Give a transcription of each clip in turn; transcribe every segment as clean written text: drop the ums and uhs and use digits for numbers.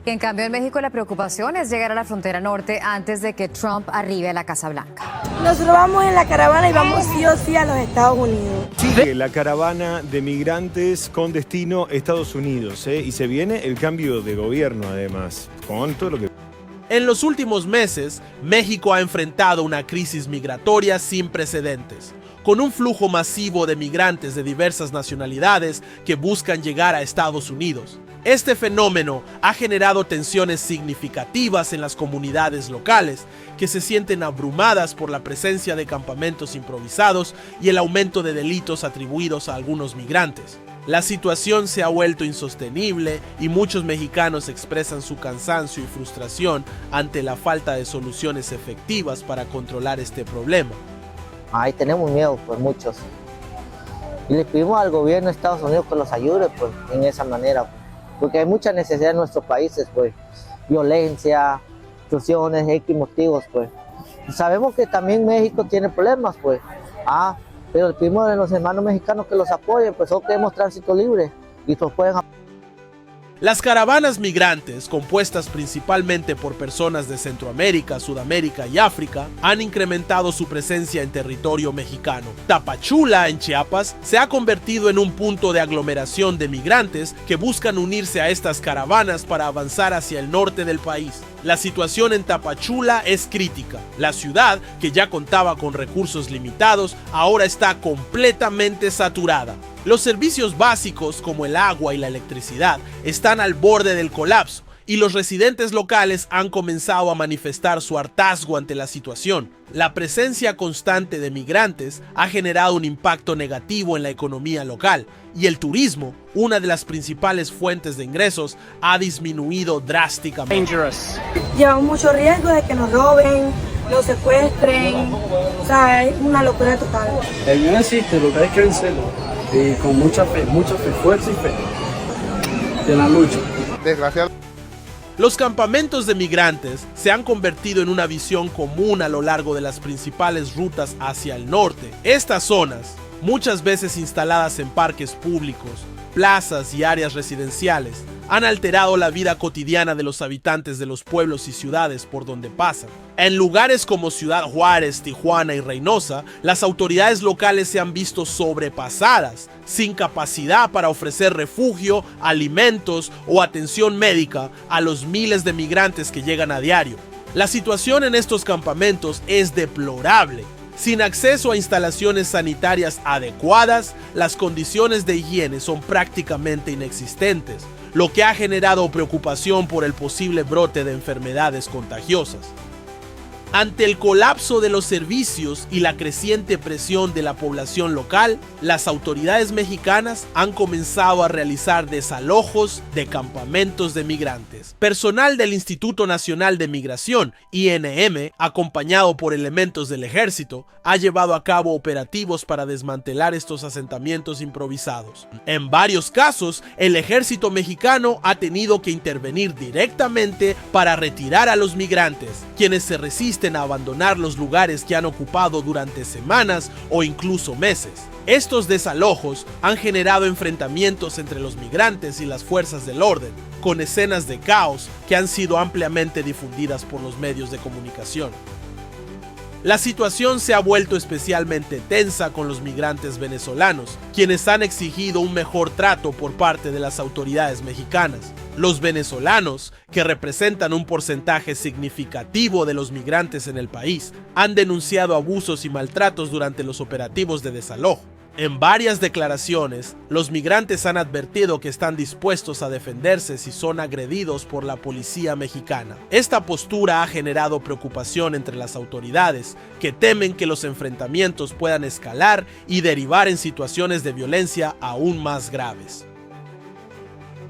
En cambio, en México la preocupación es llegar a la frontera norte antes de que Trump arribe a la Casa Blanca. Nosotros vamos en la caravana y vamos sí o sí a los Estados Unidos. Sigue la caravana de migrantes con destino Estados Unidos, y se viene el cambio de gobierno además, con todo lo que... En los últimos meses, México ha enfrentado una crisis migratoria sin precedentes, con un flujo masivo de migrantes de diversas nacionalidades que buscan llegar a Estados Unidos. Este fenómeno ha generado tensiones significativas en las comunidades locales, que se sienten abrumadas por la presencia de campamentos improvisados y el aumento de delitos atribuidos a algunos migrantes. La situación se ha vuelto insostenible y muchos mexicanos expresan su cansancio y frustración ante la falta de soluciones efectivas para controlar este problema. Ahí tenemos miedo, pues muchos. Y le pedimos al gobierno de Estados Unidos que los ayude, pues, en esa manera. Porque hay mucha necesidad en nuestros países, pues. Violencia, extorsiones, X motivos, pues. Y sabemos que también México tiene problemas, pues. Pero le pedimos a los hermanos mexicanos que los apoyen, pues nosotros queremos tránsito libre y los pueden apoyar. Las caravanas migrantes, compuestas principalmente por personas de Centroamérica, Sudamérica y África, han incrementado su presencia en territorio mexicano. Tapachula, en Chiapas, se ha convertido en un punto de aglomeración de migrantes que buscan unirse a estas caravanas para avanzar hacia el norte del país. La situación en Tapachula es crítica. La ciudad, que ya contaba con recursos limitados, ahora está completamente saturada. Los servicios básicos como el agua y la electricidad están al borde del colapso y los residentes locales han comenzado a manifestar su hartazgo ante la situación. La presencia constante de migrantes ha generado un impacto negativo en la economía local y el turismo, una de las principales fuentes de ingresos, ha disminuido drásticamente. Llevamos mucho riesgo de que nos roben, nos secuestren, o sea, es una locura total. El bien existe, lo que hay que vencerlo. Y con mucha fe, fuerza y fe de la lucha. Desgraciadamente. Los campamentos de migrantes se han convertido en una visión común a lo largo de las principales rutas hacia el norte. Estas zonas, muchas veces instaladas en parques públicos, plazas y áreas residenciales, han alterado la vida cotidiana de los habitantes de los pueblos y ciudades por donde pasan. En lugares como Ciudad Juárez, Tijuana y Reynosa, las autoridades locales se han visto sobrepasadas, sin capacidad para ofrecer refugio, alimentos o atención médica a los miles de migrantes que llegan a diario. La situación en estos campamentos es deplorable. Sin acceso a instalaciones sanitarias adecuadas, las condiciones de higiene son prácticamente inexistentes, lo que ha generado preocupación por el posible brote de enfermedades contagiosas. Ante el colapso de los servicios y la creciente presión de la población local, las autoridades mexicanas han comenzado a realizar desalojos de campamentos de migrantes. Personal del Instituto Nacional de Migración, INM, acompañado por elementos del Ejército, ha llevado a cabo operativos para desmantelar estos asentamientos improvisados. En varios casos, el Ejército mexicano ha tenido que intervenir directamente para retirar a los migrantes, quienes se resisten a abandonar los lugares que han ocupado durante semanas o incluso meses. Estos desalojos han generado enfrentamientos entre los migrantes y las fuerzas del orden, con escenas de caos que han sido ampliamente difundidas por los medios de comunicación. La situación se ha vuelto especialmente tensa con los migrantes venezolanos, quienes han exigido un mejor trato por parte de las autoridades mexicanas. Los venezolanos, que representan un porcentaje significativo de los migrantes en el país, han denunciado abusos y maltratos durante los operativos de desalojo. En varias declaraciones, los migrantes han advertido que están dispuestos a defenderse si son agredidos por la policía mexicana. Esta postura ha generado preocupación entre las autoridades, que temen que los enfrentamientos puedan escalar y derivar en situaciones de violencia aún más graves.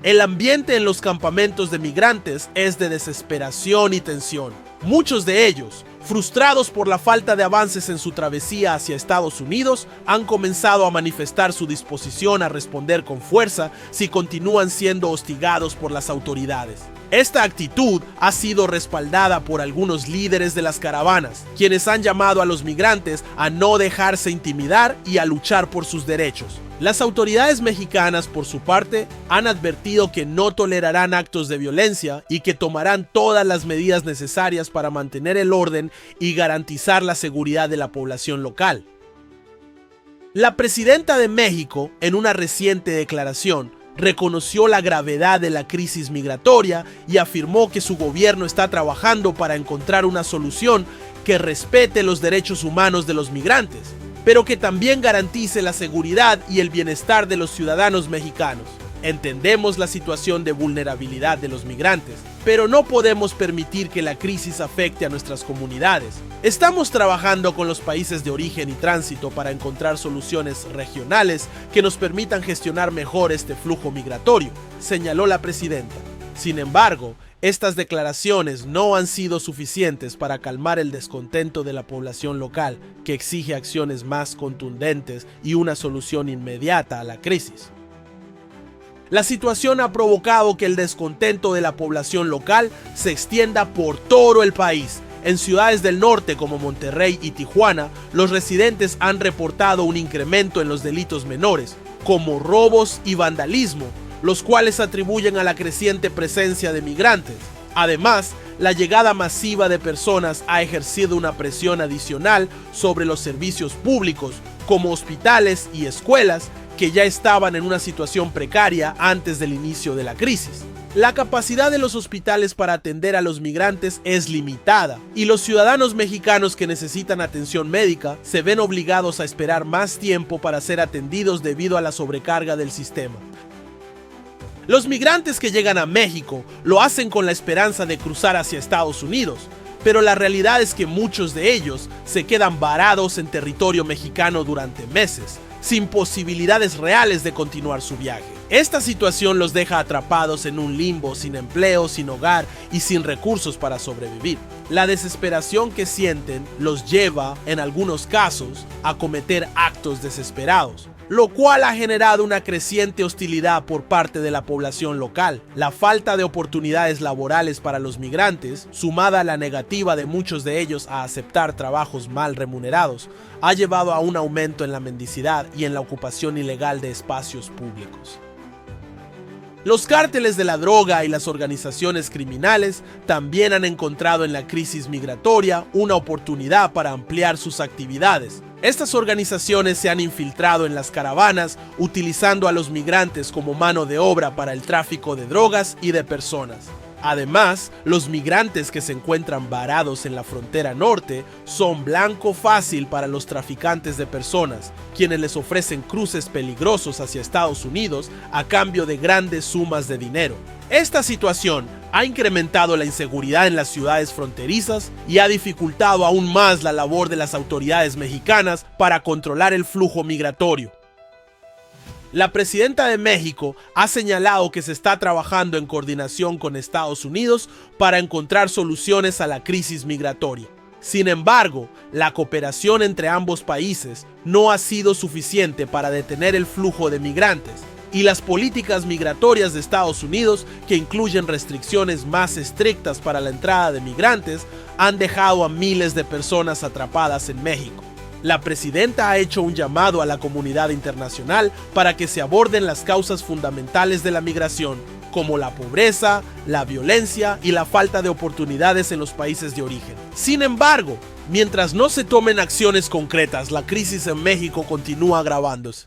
El ambiente en los campamentos de migrantes es de desesperación y tensión. Muchos de ellos, frustrados por la falta de avances en su travesía hacia Estados Unidos, han comenzado a manifestar su disposición a responder con fuerza si continúan siendo hostigados por las autoridades. Esta actitud ha sido respaldada por algunos líderes de las caravanas, quienes han llamado a los migrantes a no dejarse intimidar y a luchar por sus derechos. Las autoridades mexicanas, por su parte, han advertido que no tolerarán actos de violencia y que tomarán todas las medidas necesarias para mantener el orden y garantizar la seguridad de la población local. La presidenta de México, en una reciente declaración, reconoció la gravedad de la crisis migratoria y afirmó que su gobierno está trabajando para encontrar una solución que respete los derechos humanos de los migrantes, pero que también garantice la seguridad y el bienestar de los ciudadanos mexicanos. Entendemos la situación de vulnerabilidad de los migrantes, pero no podemos permitir que la crisis afecte a nuestras comunidades. Estamos trabajando con los países de origen y tránsito para encontrar soluciones regionales que nos permitan gestionar mejor este flujo migratorio, señaló la presidenta. Sin embargo, estas declaraciones no han sido suficientes para calmar el descontento de la población local, que exige acciones más contundentes y una solución inmediata a la crisis. La situación ha provocado que el descontento de la población local se extienda por todo el país. En ciudades del norte como Monterrey y Tijuana, los residentes han reportado un incremento en los delitos menores, como robos y vandalismo, los cuales atribuyen a la creciente presencia de migrantes. Además, la llegada masiva de personas ha ejercido una presión adicional sobre los servicios públicos, como hospitales y escuelas, que ya estaban en una situación precaria antes del inicio de la crisis. La capacidad de los hospitales para atender a los migrantes es limitada y los ciudadanos mexicanos que necesitan atención médica se ven obligados a esperar más tiempo para ser atendidos debido a la sobrecarga del sistema. Los migrantes que llegan a México lo hacen con la esperanza de cruzar hacia Estados Unidos, pero la realidad es que muchos de ellos se quedan varados en territorio mexicano durante meses, sin posibilidades reales de continuar su viaje. Esta situación los deja atrapados en un limbo, sin empleo, sin hogar y sin recursos para sobrevivir. La desesperación que sienten los lleva, en algunos casos, a cometer actos desesperados, lo cual ha generado una creciente hostilidad por parte de la población local. La falta de oportunidades laborales para los migrantes, sumada a la negativa de muchos de ellos a aceptar trabajos mal remunerados, ha llevado a un aumento en la mendicidad y en la ocupación ilegal de espacios públicos. Los cárteles de la droga y las organizaciones criminales también han encontrado en la crisis migratoria una oportunidad para ampliar sus actividades. Estas organizaciones se han infiltrado en las caravanas, utilizando a los migrantes como mano de obra para el tráfico de drogas y de personas. Además, los migrantes que se encuentran varados en la frontera norte son blanco fácil para los traficantes de personas, quienes les ofrecen cruces peligrosos hacia Estados Unidos a cambio de grandes sumas de dinero. Esta situación ha incrementado la inseguridad en las ciudades fronterizas y ha dificultado aún más la labor de las autoridades mexicanas para controlar el flujo migratorio. La presidenta de México ha señalado que se está trabajando en coordinación con Estados Unidos para encontrar soluciones a la crisis migratoria. Sin embargo, la cooperación entre ambos países no ha sido suficiente para detener el flujo de migrantes, y las políticas migratorias de Estados Unidos, que incluyen restricciones más estrictas para la entrada de migrantes, han dejado a miles de personas atrapadas en México. La presidenta ha hecho un llamado a la comunidad internacional para que se aborden las causas fundamentales de la migración, como la pobreza, la violencia y la falta de oportunidades en los países de origen. Sin embargo, mientras no se tomen acciones concretas, la crisis en México continúa agravándose.